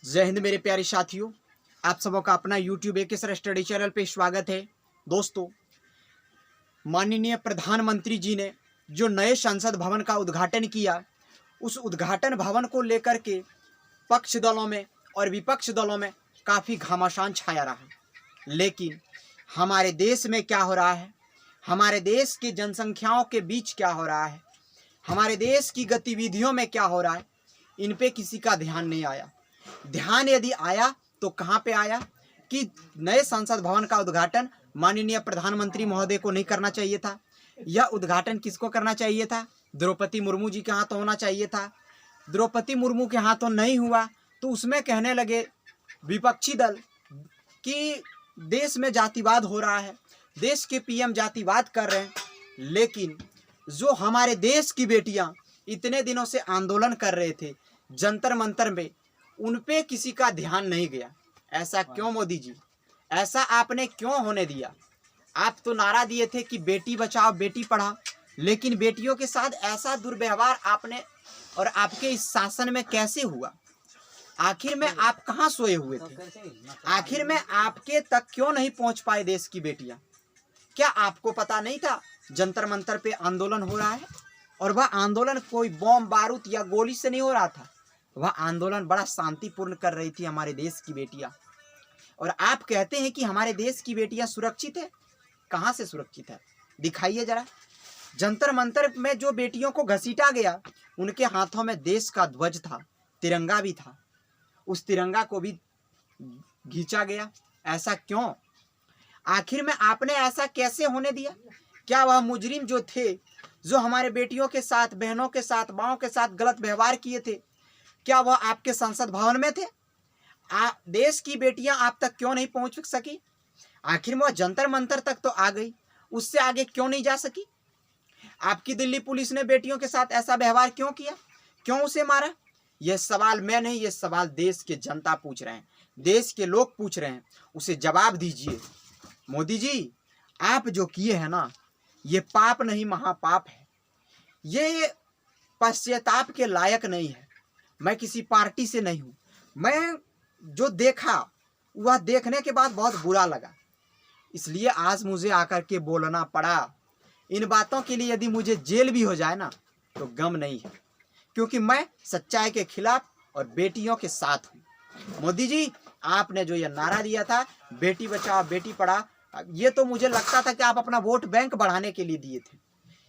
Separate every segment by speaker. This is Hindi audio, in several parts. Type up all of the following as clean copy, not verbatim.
Speaker 1: जय हिंद मेरे प्यारे साथियों, आप सबों का अपना YouTube एकेसर स्टडी चैनल पे स्वागत है। दोस्तों, माननीय प्रधानमंत्री जी ने जो नए संसद भवन का उद्घाटन किया, उस उद्घाटन भवन को लेकर के पक्ष दलों में और विपक्ष दलों में काफ़ी घमासान छाया रहा। लेकिन हमारे देश में क्या हो रहा है, हमारे देश की जनसंख्याओं के बीच क्या हो रहा है, हमारे देश की गतिविधियों में क्या हो रहा है, इन पे किसी का ध्यान नहीं आया। ध्यान यदि आया तो कहाँ पे आया कि नए संसद भवन का उद्घाटन माननीय प्रधानमंत्री महोदय को नहीं करना चाहिए था। यह उद्घाटन किसको करना चाहिए था? द्रौपदी मुर्मू जी के हाथों होना चाहिए था। द्रौपदी मुर्मू के हाथों नहीं हुआ तो उसमें कहने लगे विपक्षी दल कि देश में जातिवाद हो रहा है, देश के पीएम जातिवाद कर रहे हैं। लेकिन जो हमारे देश की बेटियां इतने दिनों से आंदोलन कर रहे थे जंतर मंतर में, उन पे किसी का ध्यान नहीं गया। ऐसा क्यों मोदी जी? ऐसा आपने क्यों होने दिया? आप तो नारा दिए थे कि बेटी बचाओ बेटी पढ़ाओ, लेकिन बेटियों के साथ ऐसा दुर्व्यवहार आपने और आपके इस शासन में कैसे हुआ? आखिर में आप कहाँ सोए हुए थे? आखिर में आपके तक क्यों नहीं पहुंच पाए देश की बेटियां? क्या आपको पता नहीं था जंतर मंतर पे आंदोलन हो रहा है? और वह आंदोलन कोई बम बारूद या गोली से नहीं हो रहा था, वह आंदोलन बड़ा शांतिपूर्ण कर रही थी हमारे देश की बेटियां। और आप कहते हैं कि हमारे देश की बेटियां सुरक्षित है। कहां से सुरक्षित है? दिखाइए जरा। जंतर मंतर में जो बेटियों को घसीटा गया, उनके हाथों में देश का ध्वज था, तिरंगा भी था, उस तिरंगा को भी खींचा गया। ऐसा क्यों? आखिर में आपने ऐसा कैसे होने दिया? क्या वह मुजरिम जो थे, जो हमारे बेटियों के साथ, बहनों के साथ, माओं के साथ गलत व्यवहार किए थे, क्या वह आपके संसद भवन में थे? देश की बेटियां आप तक क्यों नहीं पहुंच सकी? आखिर में वह जंतर मंतर तक तो आ गई, उससे आगे क्यों नहीं जा सकी? आपकी दिल्ली पुलिस ने बेटियों के साथ ऐसा व्यवहार क्यों किया? क्यों उसे मारा? यह सवाल मैं नहीं, यह सवाल देश के जनता पूछ रहे हैं, देश के लोग पूछ रहे हैं। उसे जवाब दीजिए। मोदी जी, आप जो किए हैं ना, ये पाप नहीं महापाप है। ये पश्चाताप के लायक नहीं है। मैं किसी पार्टी से नहीं हूँ। मैं जो देखा वह देखने के बाद बहुत बुरा लगा, इसलिए आज मुझे आकर के बोलना पड़ा। इन बातों के लिए यदि मुझे जेल भी हो जाए ना तो गम नहीं है, क्योंकि मैं सच्चाई के खिलाफ और बेटियों के साथ हूँ। मोदी जी, आपने जो यह नारा दिया था बेटी बचाओ बेटी पढ़ाओ, ये तो मुझे लगता था कि आप अपना वोट बैंक बढ़ाने के लिए दिए थे।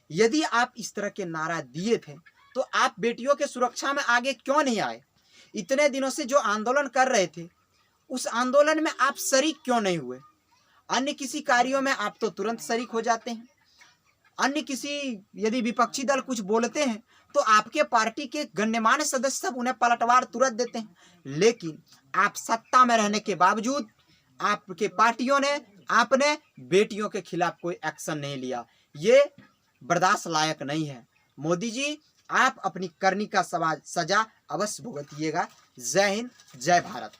Speaker 1: यदि आप इस तरह के नारा दिए थे तो आप बेटियों के सुरक्षा में आगे क्यों नहीं आए? इतने दिनों से जो आंदोलन कर रहे थे, उस आंदोलन में आप शरीक क्यों नहीं हुए? अन्य किसी कार्यों में आप तो तुरंत शरीक हो जाते हैं। अन्य किसी यदि विपक्षी दल कुछ बोलते हैं तो आपके पार्टी के गण्यमान्य सदस्य सब उन्हें पलटवार तुरंत देते हैं। लेकिन आप सत्ता में रहने के बावजूद आपके पार्टियों ने, आपने बेटियों के खिलाफ कोई एक्शन नहीं लिया। ये बर्दाश्त लायक नहीं है। मोदी जी, आप अपनी करनी का सजा अवश्य भुगतिएगा। जय हिंद, जय भारत।